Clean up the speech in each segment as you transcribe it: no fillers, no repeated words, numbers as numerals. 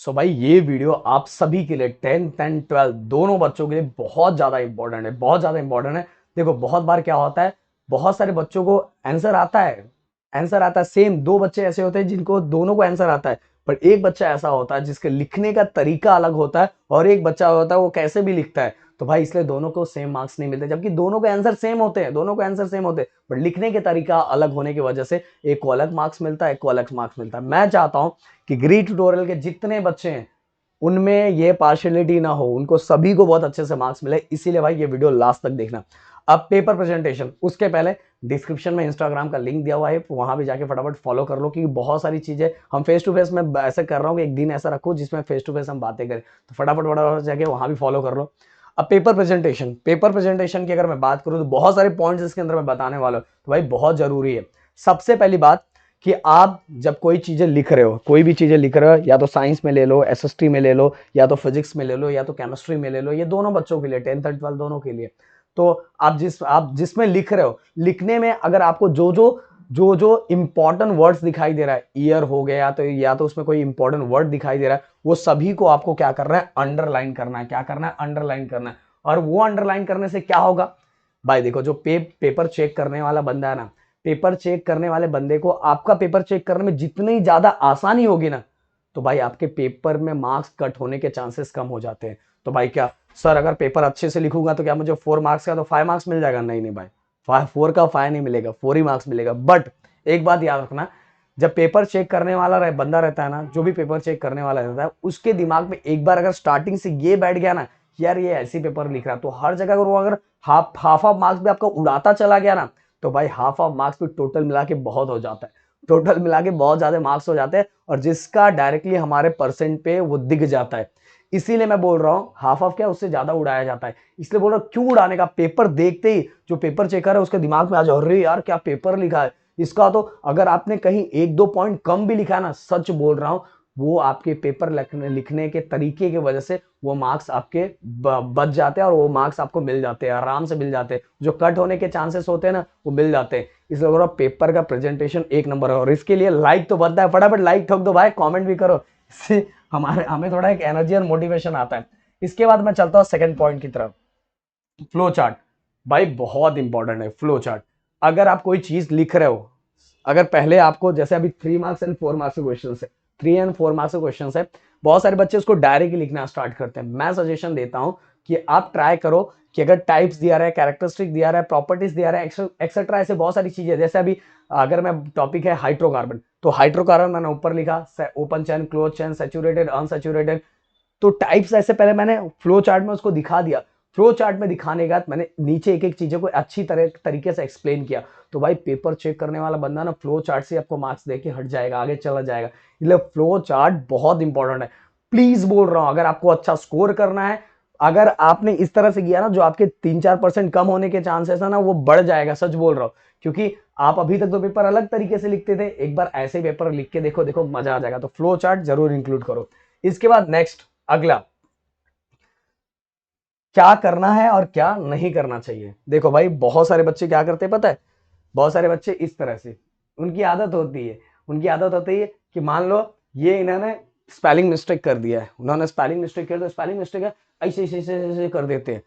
सो भाई ये वीडियो आप सभी के लिए 10th एंड 12th दोनों बच्चों के लिए बहुत ज्यादा इंपॉर्टेंट है, बहुत ज्यादा इंपॉर्टेंट है। देखो बहुत बार क्या होता है, बहुत सारे बच्चों को आंसर आता है, सेम दो बच्चे ऐसे होते हैं जिनको दोनों को आंसर आता है, पर एक बच्चा ऐसा होता है जिसके लिखने का तरीका अलग होता है और एक बच्चा होता है वो कैसे भी लिखता है। तो भाई इसलिए दोनों को सेम मार्क्स नहीं मिलते, जबकि दोनों के आंसर सेम होते हैं, दोनों के आंसर सेम होते हैं, बट लिखने के तरीका अलग होने की वजह से एक को अलग मार्क्स मिलता है, एक को अलग मार्क्स मिलता है। मैं चाहता हूं कि ग्री ट्यूटोरियल के जितने बच्चे हैं उनमें ये पार्शियलिटी ना हो, उनको सभी को बहुत अच्छे से मार्क्स मिले, इसीलिए भाई ये वीडियो लास्ट तक देखना। अब पेपर प्रेजेंटेशन, उसके पहले डिस्क्रिप्शन में इंस्टाग्राम का लिंक दिया हुआ है, वहां भी जाके फटाफट फॉलो कर लो, क्योंकि बहुत सारी चीजें हम फेस टू फेस में ऐसे कर रहा हूँ कि एक दिन ऐसा रखो जिसमें फेस टू फेस हम बातें करें, तो फटाफट फटाफट जाके वहां भी फॉलो कर लो। अब पेपर प्रेजेंटेशन की अगर मैं बात करूं तो बहुत सारे पॉइंट्स इसके अंदर मैं बताने वाला हूं, तो भाई बहुत जरूरी है। सबसे पहली बात कि आप जब कोई चीजें लिख रहे हो, कोई भी चीजें लिख रहे हो, या तो साइंस में ले लो, एसएसटी में ले लो, या तो फिजिक्स में ले लो, या तो केमिस्ट्री में ले लो, ये दोनों बच्चों के लिए 10th और 12th दोनों के लिए। तो आप जिसमें लिख रहे हो, लिखने में अगर आपको जो जो इंपॉर्टेंट वर्ड्स दिखाई दे रहा है, ईयर हो गया तो या तो उसमें कोई इंपॉर्टेंट वर्ड दिखाई दे रहा है, वो सभी को आपको क्या करना है, अंडरलाइन करना है। क्या करना है? अंडरलाइन करना है। और वो अंडरलाइन करने से क्या होगा भाई, देखो जो पेपर चेक करने वाला बंदा है ना, पेपर चेक करने वाले बंदे को आपका पेपर चेक करने में जितनी ज्यादा आसानी होगी ना, तो भाई आपके पेपर में मार्क्स कट होने के चांसेस कम हो जाते हैं। तो भाई क्या सर अगर पेपर अच्छे से लिखूंगा तो क्या मुझे 4 मार्क्स का तो 5 मार्क्स मिल जाएगा? नहीं नहीं भाई, 4 का 5 नहीं मिलेगा, 4 ही मार्क्स मिलेगा। बट एक बात याद रखना, जब पेपर चेक करने वाला बंदा रहता है ना, जो भी पेपर चेक करने वाला रहता है, उसके दिमाग में एक बार अगर स्टार्टिंग से ये बैठ गया ना, यार ये ऐसी पेपर लिख रहा है, तो हर जगह अगर वो अगर हाफ ऑफ मार्क्स भी आपका उड़ाता चला गया ना, तो भाई हाफ ऑफ मार्क्स भी टोटल मिला के बहुत हो जाता है, टोटल मिला के बहुत ज्यादा मार्क्स हो जाते हैं, और जिसका डायरेक्टली हमारे परसेंट पे वो दिख जाता है। इसीलिए मैं बोल रहा हूं हाफ ऑफ क्या, उससे ज्यादा उड़ाया जाता है। इसलिए बोल रहा हूं क्यों उड़ाने का, पेपर देखते ही जो पेपर चेकर है उसके दिमाग में आ जाओ, अरे यार क्या पेपर लिखा है इसका, तो अगर आपने कहीं 1-2 पॉइंट कम भी लिखा है ना, सच बोल रहा हूं, वो आपके पेपर लिखने के तरीके की वजह से वो मार्क्स आपके बच जाते हैं, और वो मार्क्स आपको मिल जाते हैं, आराम से मिल जाते हैं। जो कट होने के चांसेस होते हैं ना, वो मिल जाते हैं। इसलिए बोल रहा हूं पेपर का प्रेजेंटेशन एक नंबर है, और इसके लिए लाइक तो बनता है, फटाफट लाइक ठोक दो भाई, कमेंट भी करो, इससे हमें थोड़ा एक एनर्जी और मोटिवेशन आता है। इसके बाद मैं चलता हूं सेकंड पॉइंट की तरफ, फ्लो चार्ट। भाई बहुत इंपॉर्टेंट है फ्लो चार्ट। अगर आप कोई चीज लिख रहे हो, अगर पहले आपको जैसे अभी 3 मार्क्स एंड 4 मार्क्स के क्वेश्चन है, 3 एंड 4 मार्क्स के क्वेश्चन है, बहुत सारे बच्चे उसको डायरेक्ट लिखना स्टार्ट करते हैं। मैं सजेशन देता हूं कि आप ट्राई करो कि अगर टाइप्स दिया रहा है, कैरेक्टरिस्टिक दिया रहा है, प्रॉपर्टीज दिया रहा है, एक्सेट्रा, ऐसे बहुत सारी चीजें, जैसे अभी अगर मैं टॉपिक है हाइड्रोकार्बन, तो हाइड्रोकार्बन मैंने ऊपर लिखा ओपन चैन, क्लोज चैन, सैचुरेटेड, अनसैचुरेटेड, तो टाइप्स ऐसे पहले मैंने फ्लो चार्ट में उसको दिखा दिया। फ्लो चार्ट में दिखाने के बाद मैंने नीचे एक एक चीजों को अच्छी तरीके से एक्सप्लेन किया। तो भाई पेपर चेक करने वाला बंदा ना फ्लो चार्ट से आपको मार्क्स देके हट जाएगा, आगे चला जाएगा। इसलिए फ्लो चार्ट बहुत इंपॉर्टेंट है। प्लीज बोल रहा हूं, अगर आपको अच्छा स्कोर करना है, अगर आपने इस तरह से किया ना, जो आपके 3-4% कम होने के चांसेस है ना, वो बढ़ जाएगा, सच बोल रहा हूं। क्योंकि आप अभी तक तो पेपर अलग तरीके से लिखते थे, एक बार ऐसे पेपर लिख के देखो, देखो मजा आ जाएगा। तो फ्लो चार्ट जरूर इंक्लूड करो। इसके बाद नेक्स्ट, अगला, क्या करना है और क्या नहीं करना चाहिए। देखो भाई बहुत सारे बच्चे क्या करते हैं पता है, बहुत सारे बच्चे इस तरह से, उनकी आदत होती है कि मान लो ये इन्होंने स्पेलिंग मिस्टेक कर दिया है, उन्होंने स्पेलिंग मिस्टेक कर, तो स्पेलिंग मिस्टेक है, ऐसे ऐसे ऐसे ऐसे कर देते हैं।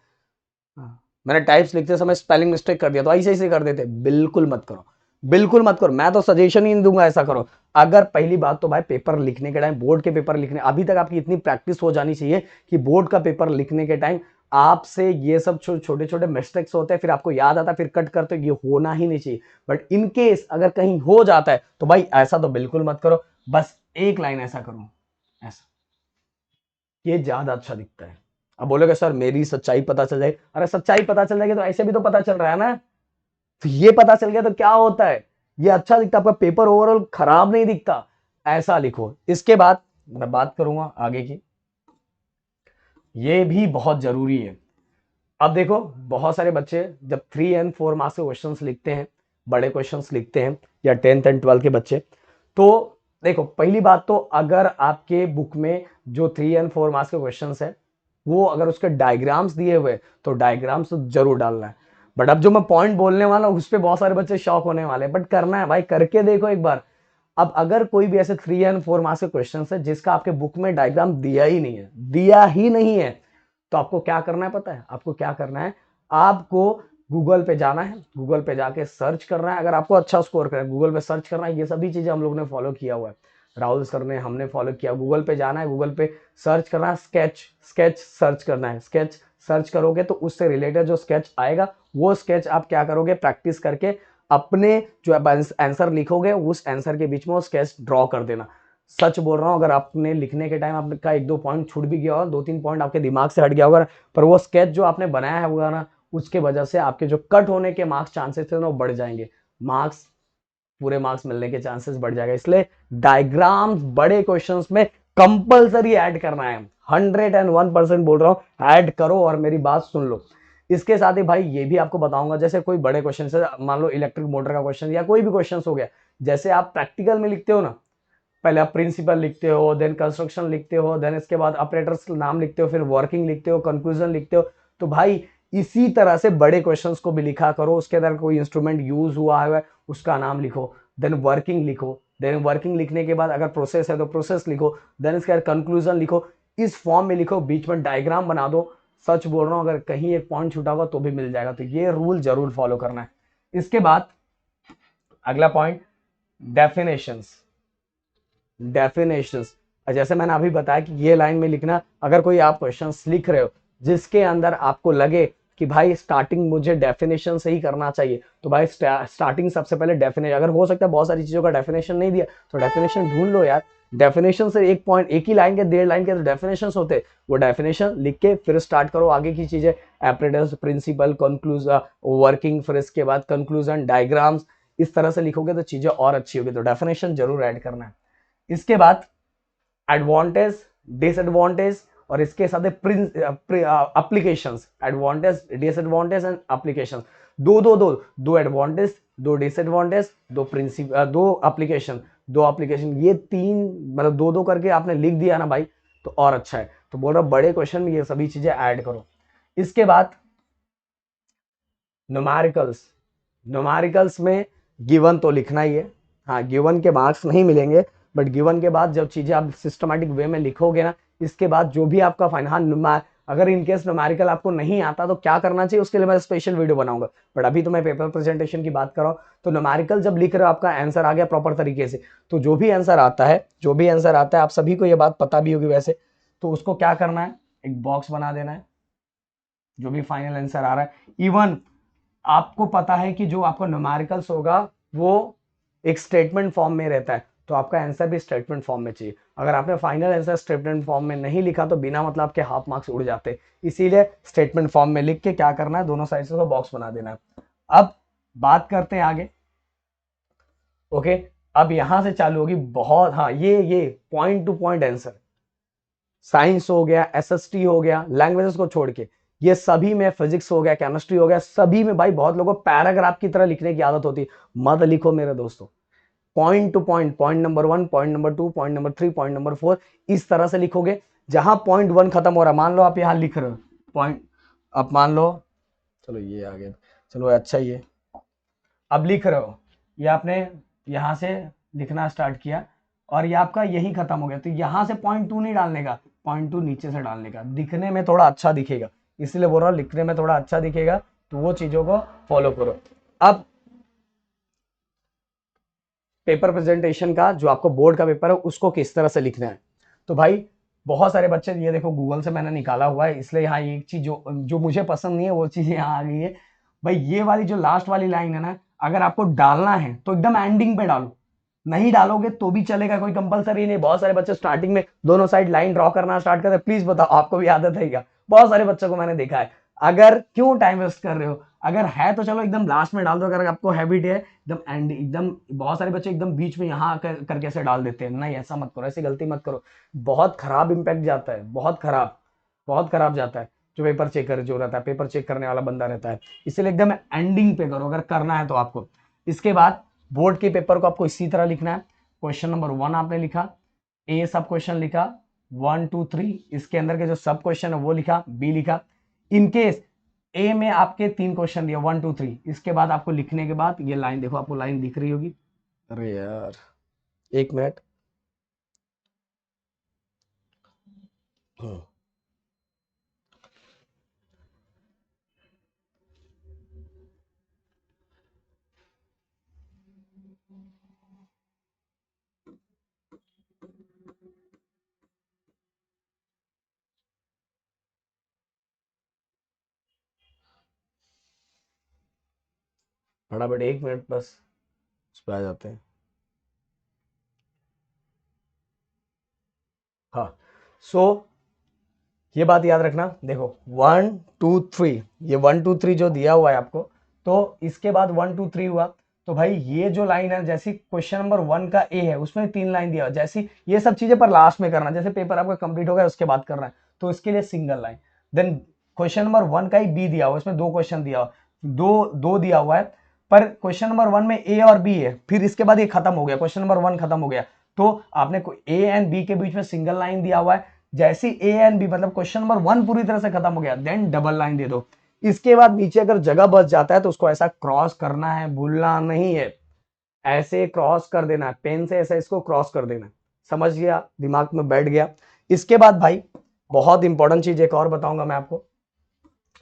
हाँ, मैंने टाइप्स लिखते समय स्पेलिंग मिस्टेक कर दिया तो ऐसे ऐसे कर देते हैं। बिल्कुल मत करो, बिल्कुल मत करो, मैं तो सजेशन ही नहीं दूंगा ऐसा करो। अगर पहली बात तो भाई पेपर लिखने के टाइम, बोर्ड के पेपर लिखने, अभी तक आपकी इतनी प्रैक्टिस हो जानी चाहिए कि बोर्ड का पेपर लिखने के टाइम आपसे ये सब छोटे छोटे मिस्टेक्स होते हैं, फिर आपको याद आता है, फिर कट करते, ये होना ही नहीं चाहिए। बट इन केस अगर कहीं हो जाता है तो भाई ऐसा तो बिल्कुल मत करो, बस एक लाइन ऐसा करो, ऐसा, ये ज्यादा अच्छा दिखता है। अब बोलोगे सर मेरी सच्चाई पता चल जाएगी, अरे सच्चाई पता चल जाएगी तो ऐसे भी तो पता चल रहा है ना, तो ये पता चल गया तो क्या होता है, ये अच्छा दिखता, आपका पेपर ओवरऑल खराब नहीं दिखता, ऐसा लिखो। इसके बाद मैं बात करूंगा आगे की, ये भी बहुत जरूरी है। अब देखो बहुत सारे बच्चे जब 3 एंड 4 मार्क्स के क्वेश्चंस लिखते हैं, बड़े क्वेश्चंस लिखते हैं, या 10th एंड 12th के बच्चे, तो देखो पहली बात तो अगर आपके बुक में जो 3 एंड 4 मार्क्स के क्वेश्चंस है, वो अगर उसके डायग्राम्स दिए हुए, तो डायग्राम्स तो जरूर डालना है। बट अब जो मैं पॉइंट बोलने वाला हूं उस पर बहुत सारे बच्चे शॉक होने वाले हैं, बट करना है भाई, करके देखो एक बार। अब अगर कोई भी ऐसे 3 एंड 4 मार्क्स के क्वेश्चन है जिसका आपके बुक में डायग्राम दिया ही नहीं है, दिया ही नहीं है, तो आपको क्या करना है पता है? आपको क्या करना है? आपको गूगल पे जाना है, गूगल पे जाके सर्च करना है। अगर आपको अच्छा स्कोर करना है, गूगल पे सर्च करना है। ये सभी चीजें हम लोग ने फॉलो किया हुआ है, राहुल सर ने, हमने फॉलो किया। गूगल पे जाना है, गूगल पे सर्च करना है, स्केच, स्केच सर्च करना है। स्केच सर्च करोगे तो उससे रिलेटेड जो स्केच आएगा, वो स्केच आप क्या करोगे? प्रैक्टिस करके अपने जो आंसर लिखोगे उस आंसर के बीच में वो स्केच ड्रॉ कर देना। सच बोल रहा हूं, अगर आपने लिखने के टाइम आपका 1-2 पॉइंट छूट भी गया होगा, 2-3 पॉइंट आपके दिमाग से हट गया होगा, पर वो स्केच जो आपने बनाया है होगा ना, उसके वजह से आपके जो कट होने के मार्क्स चांसेस थे ना, वो बढ़ जाएंगे। मार्क्स, पूरे मार्क्स मिलने के चांसेस बढ़ जाएगा। इसलिए डायग्राम्स बड़े क्वेश्चंस में कंपलसरी ऐड करना है। 101% बोल रहा हूं, ऐड करो और मेरी बात सुन लो। इसके साथ ही भाई ये भी आपको बताऊंगा, जैसे कोई बड़े क्वेश्चन है, मान लो इलेक्ट्रिक मोटर का क्वेश्चन या कोई भी क्वेश्चन हो गया, जैसे आप प्रैक्टिकल में लिखते हो ना, पहले आप प्रिंसिपल लिखते हो, देन कंस्ट्रक्शन लिखते हो, देन इसके बाद ऑपरेटर्स नाम लिखते हो, फिर वर्किंग लिखते हो, कंक्लूजन लिखते हो। तो भाई इसी तरह से बड़े क्वेश्चंस को भी लिखा करो। उसके अंदर कोई इंस्ट्रूमेंट यूज हुआ है उसका नाम लिखो, देन वर्किंग लिखो, देन वर्किंग लिखने के बाद अगर प्रोसेस है तो प्रोसेस लिखो, देन इसके बाद कंक्लूजन लिखो। इस फॉर्म में लिखो, बीच में डायग्राम बना दो। सच बोल रहा हूं, अगर कहीं एक पॉइंट छूटा होगा तो भी मिल जाएगा। तो ये रूल जरूर फॉलो करना है। इसके बाद अगला पॉइंट, डेफिनेशंस। डेफिनेशंस, जैसे मैंने अभी बताया कि ये लाइन में लिखना। अगर कोई आप क्वेश्चंस लिख रहे हो जिसके अंदर आपको लगे कि भाई स्टार्टिंग मुझे डेफिनेशन से ही करना चाहिए, तो भाई स्टार्टिंग सबसे पहले डेफिनेशन, अगर हो सकता है बहुत सारी चीजों का डेफिनेशन नहीं दिया तो डेफिनेशन ढूंढ लो यार। डेफिनेशन से एक पॉइंट, एक ही लाइन के 1.5 लाइन के तो डेफिनेशन होते, वो डेफिनेशन लिख के फिर स्टार्ट करो आगे की चीजें। एप्रेटस, प्रिंसिपल, कंक्लूजन, वर्किंग, फिर इसके बाद कंक्लूजन, डायग्राम्स। इस तरह से लिखोगे तो चीजें और अच्छी होगी। तो डेफिनेशन जरूर ऐड करना है। इसके बाद एडवांटेज, डिसएडवांटेज, और इसके साथ applications, advantage, disadvantage and applications. दो एडवांटेज, दो डिसएडवांटेज, दो प्रिंसिपल, दो एप्लीकेशन, दो एप्लीकेशन। ये 3 मतलब 2-2 करके आपने लिख दिया ना भाई, तो और अच्छा है। तो बोल रहा बड़े क्वेश्चन में ये सभी चीजें ऐड करो। इसके बाद न्यूमेरिकल्स। न्यूमेरिकल्स में गिवन तो लिखना ही है। हाँ, गिवन के मार्क्स नहीं मिलेंगे, बट गिवन के बाद जब चीजें आप सिस्टमैटिक वे में लिखोगे ना, इसके बाद जो भी आपका फाइन, हाँ अगर इनकेस न्यूमेरिकल आपको नहीं आता तो क्या करना चाहिए उसके लिए मैं स्पेशल वीडियो बनाऊंगा। बट अभी तो मैं पेपर प्रेजेंटेशन की बात कर रहा हूँ। तो न्यूमेरिकल जब लिख रहे हो, आपका आंसर आ गया प्रॉपर तरीके से, तो जो भी आंसर आता है, जो भी आंसर आता है, आप सभी को ये बात पता भी होगी वैसे, तो उसको क्या करना है? एक बॉक्स बना देना है, जो भी फाइनल आंसर आ रहा है। इवन आपको पता है कि जो आपका न्यूमेरिकल्स होगा वो एक स्टेटमेंट फॉर्म में रहता है, तो आपका आंसर भी स्टेटमेंट फॉर्म में चाहिए। अगर आपने फाइनल आंसर स्टेटमेंट फॉर्म में नहीं लिखा तो बिना मतलब के हाफ मार्क्स उड़ जाते। इसीलिए स्टेटमेंट फॉर्म में लिख के क्या करना है, दोनों साइड से तो बॉक्स बना देना है। अब बात करते हैं आगे। ओके, अब यहां से चालू होगी बहुत, हाँ ये point two point answer. Science हो गया, एसएसटी हो गया, लैंग्वेजेस को छोड़ के, ये सभी में, फिजिक्स हो गया, केमिस्ट्री हो गया, सभी में भाई बहुत लोगों को पैराग्राफ की तरह लिखने की आदत होती है। मत लिखो मेरे दोस्तों, point two point, point number 1, point number 2, point number 3, point number 4, इस तरह से लिखोगे। जहां पॉइंट 1 खत्म हो रहा है, मान लो आप यहां लिख रहे हो पॉइंट, अब मान लो, चलो ये आ गया, चलो अच्छा ये, अब लिख रहे हो, ये आपने यहां से लिखना स्टार्ट किया और ये आपका यही खत्म हो गया, तो यहां से पॉइंट 2 नहीं डालने का, पॉइंट 2 नीचे से डालने का, दिखने में थोड़ा अच्छा दिखेगा। इसलिए बोल रहा हूं लिखने में थोड़ा अच्छा दिखेगा, तो वो चीजों को फॉलो करो। अब पेपर प्रेजेंटेशन का जो आपको बोर्ड का पेपर है उसको किस तरह से लिखना है, तो भाई बहुत सारे बच्चे, ये देखो गूगल से मैंने निकाला हुआ है, इसलिए यहाँ एक चीज जो जो मुझे पसंद नहीं है वो चीज यहाँ आ गई है। भाई ये वाली जो लास्ट वाली लाइन है ना, अगर आपको डालना है तो एकदम एंडिंग पे डालो, नहीं डालोगे तो भी चलेगा, कोई कंपलसरी नहीं। बहुत सारे बच्चे स्टार्टिंग में दोनों साइड लाइन ड्रॉ करना स्टार्ट करते हैं। प्लीज बताओ, आपको भी आदत है क्या? बहुत सारे बच्चों को मैंने देखा है। अगर क्यों टाइम वेस्ट कर रहे हो? अगर है तो चलो एकदम लास्ट में डाल दो, अगर आपको हैबिट है एकदम एंड, एकदम बहुत सारे बच्चे एकदम बीच में यहाँ करके ऐसे डाल देते हैं। नहीं, ऐसा मत करो, ऐसी गलती मत करो, बहुत खराब इंपैक्ट जाता है, बहुत खराब, बहुत खराब जाता है। जो पेपर चेकर जो रहता है, पेपर चेक करने वाला बंदा रहता है, इसलिए एकदम एंडिंग पे करो अगर करना है तो आपको। इसके बाद बोर्ड के पेपर को आपको इसी तरह लिखना है। क्वेश्चन नंबर 1 आपने लिखा, ए सब क्वेश्चन लिखा, 1 2 3, इसके अंदर के जो सब क्वेश्चन है वो लिखा, बी लिखा। इनकेस ए में आपके 3 क्वेश्चन दिया, 1 2 3, इसके बाद आपको लिखने के बाद ये लाइन देखो, आपको लाइन दिख रही होगी, अरे यार एक मिनट। फटाफट एक मिनट बस, उस पर आ जाते हैं। हाँ, सो ये बात याद रखना। देखो 1 2 3, ये 1 2 3 जो दिया हुआ है आपको, तो इसके बाद 1 2 3 हुआ। तो भाई ये जो लाइन है, जैसे क्वेश्चन नंबर 1 का ए है उसमें 3 लाइन दिया हुआ, जैसी ये सब चीजें पर लास्ट में करना, जैसे पेपर आपका कंप्लीट हो गया उसके बाद करना है, तो इसके लिए single line. Then question number 1 का ही बी दिया हुआ, इसमें 2 क्वेश्चन दिया हुआ, दो दो दिया हुआ है, पर क्वेश्चन नंबर 1 में ए और बी है, फिर इसके बाद ये खत्म हो गया, क्वेश्चन नंबर 1 खत्म हो गया, तो आपने ए एंड बी के बीच में सिंगल लाइन दिया हुआ है। जैसे ए एंड बी मतलब क्वेश्चन नंबर 1 पूरी तरह से खत्म हो गया, देन डबल लाइन दे दो। इसके बाद नीचे अगर जगह बच जाता है तो उसको ऐसा क्रॉस करना है, भूलना नहीं है, ऐसे क्रॉस कर देना है, पेन से ऐसा इसको क्रॉस कर देना है। समझ गया, दिमाग में बैठ गया। इसके बाद भाई बहुत इंपॉर्टेंट चीज एक और बताऊंगा मैं आपको,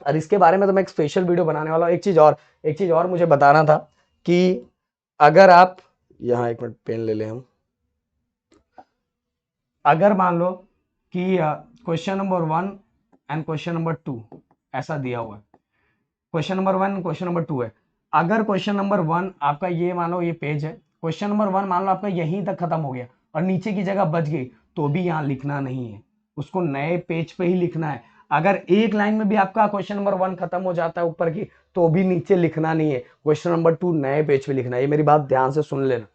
और इसके बारे में तो मैं एक स्पेशल वीडियो बनाने वाला हूं। एक चीज और मुझे बताना था कि अगर आप यहाँ एक मिनट पेन ले लें हम, अगर मान लो कि question number 1 and question number 2 ऐसा दिया हुआ है, क्वेश्चन नंबर 1 क्वेश्चन नंबर 2 है, अगर क्वेश्चन नंबर 1 आपका ये मान लो ये पेज है, क्वेश्चन नंबर 1 मान लो आपका यहीं तक खत्म हो गया और नीचे की जगह बच गई, तो भी यहाँ लिखना नहीं है, उसको नए पेज पे ही लिखना है। अगर एक लाइन में भी आपका क्वेश्चन नंबर 1 खत्म हो जाता है ऊपर की, तो भी नीचे लिखना नहीं है, क्वेश्चन नंबर 2 नए पेज पे लिखना है। ये मेरी बात ध्यान से सुन लेना।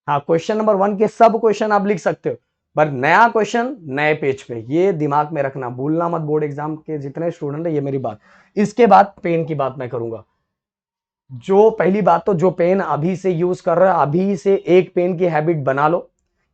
हाँ, क्वेश्चन नंबर 1 के सब क्वेश्चन आप लिख सकते हो, पर नया क्वेश्चन नए पेज पे, ये दिमाग में रखना, भूलना मत। बोर्ड एग्जाम के जितने स्टूडेंट है, ये मेरी बात। इसके बाद पेन की बात मैं करूंगा। जो पहली बात, तो जो पेन अभी से यूज कर रहा है, अभी से एक पेन की हैबिट बना लो,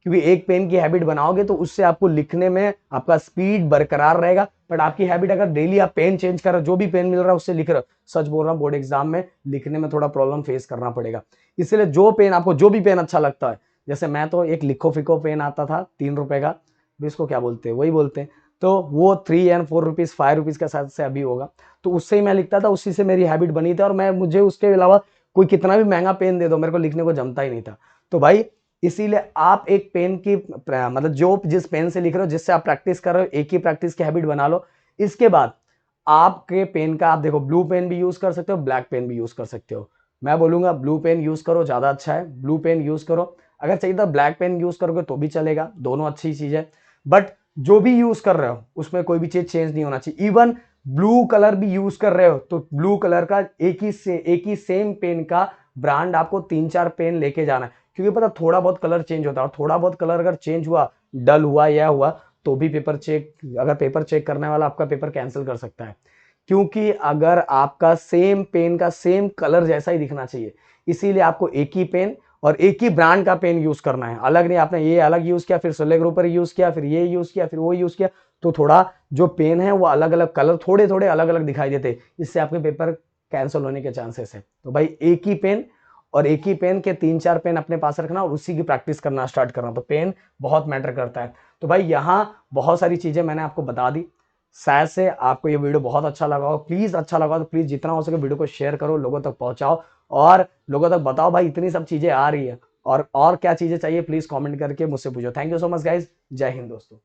क्योंकि एक पेन की हैबिट बनाओगे तो उससे आपको लिखने में आपका स्पीड बरकरार रहेगा। बट आपकी हैबिट अगर डेली आप पेन चेंज कर रहे हो, जो भी पेन मिल रहा है उससे लिख रहे हो, सच बोल रहा हूं बोर्ड एग्जाम में लिखने में थोड़ा प्रॉब्लम फेस करना पड़ेगा। इसलिए जो पेन आपको, जो भी पेन अच्छा लगता है, जैसे मैं तो एक लिखो फिको पेन आता था 3 रुपए का, इसको क्या बोलते हैं, वही बोलते हैं, तो वो 3 and 4 रुपीज 5 रुपीज का शायद से अभी होगा, तो उससे ही मैं लिखता था, उसी से मेरी हैबिट बनी थी, और मैं, मुझे उसके अलावा कोई कितना भी महंगा पेन दे दो, मेरे को लिखने को जमता ही नहीं था। तो भाई इसीलिए आप एक पेन की मतलब जो जिस पेन से लिख रहे हो, जिससे आप प्रैक्टिस कर रहे हो, एक ही प्रैक्टिस की हैबिट बना लो। इसके बाद आपके पेन का, आप देखो ब्लू पेन भी यूज कर सकते हो, ब्लैक पेन भी यूज कर सकते हो। मैं बोलूंगा ब्लू पेन यूज करो, ज्यादा अच्छा है, ब्लू पेन यूज करो। अगर चाहिए तो ब्लैक पेन यूज करोगे तो भी चलेगा, दोनों अच्छी चीज है। बट जो भी यूज कर रहे हो उसमें कोई भी चीज चेंज नहीं होना चाहिए। इवन ब्लू कलर भी यूज कर रहे हो तो ब्लू कलर का एक ही सेम पेन का ब्रांड आपको 3 4 पेन लेके जाना है, क्योंकि पता थोड़ा बहुत कलर चेंज होता है, और थोड़ा बहुत कलर अगर चेंज हुआ, डल हुआ या हुआ, तो भी पेपर चेक, अगर पेपर चेक करने वाला आपका पेपर कैंसिल कर सकता है। क्योंकि अगर आपका सेम पेन का सेम कलर जैसा ही दिखना चाहिए, इसीलिए आपको एक ही पेन और एक ही ब्रांड का पेन यूज करना है, अलग नहीं। आपने ये अलग यूज किया, फिर सोले ग्रुपर यूज किया, फिर ये यूज किया, फिर वो यूज किया, तो थोड़ा जो पेन है वो अलग अलग कलर, थोड़े थोड़े अलग अलग दिखाई देते, इससे आपके पेपर कैंसिल होने के चांसेस है। तो भाई एक ही पेन और एक ही पेन के 3 4 पेन अपने पास रखना और उसी की प्रैक्टिस करना स्टार्ट करना, तो पेन बहुत मैटर करता है। तो भाई यहाँ बहुत सारी चीजें मैंने आपको बता दी, शायद से आपको ये वीडियो बहुत अच्छा लगा हो। प्लीज अच्छा लगा तो प्लीज जितना हो सके वीडियो को शेयर करो, लोगों तक पहुंचाओ, और लोगों तक बताओ भाई इतनी सब चीजें आ रही है, और क्या चीजें चाहिए प्लीज कमेंट करके मुझसे पूछो। Thank you so much guys, जय हिंद दोस्तों।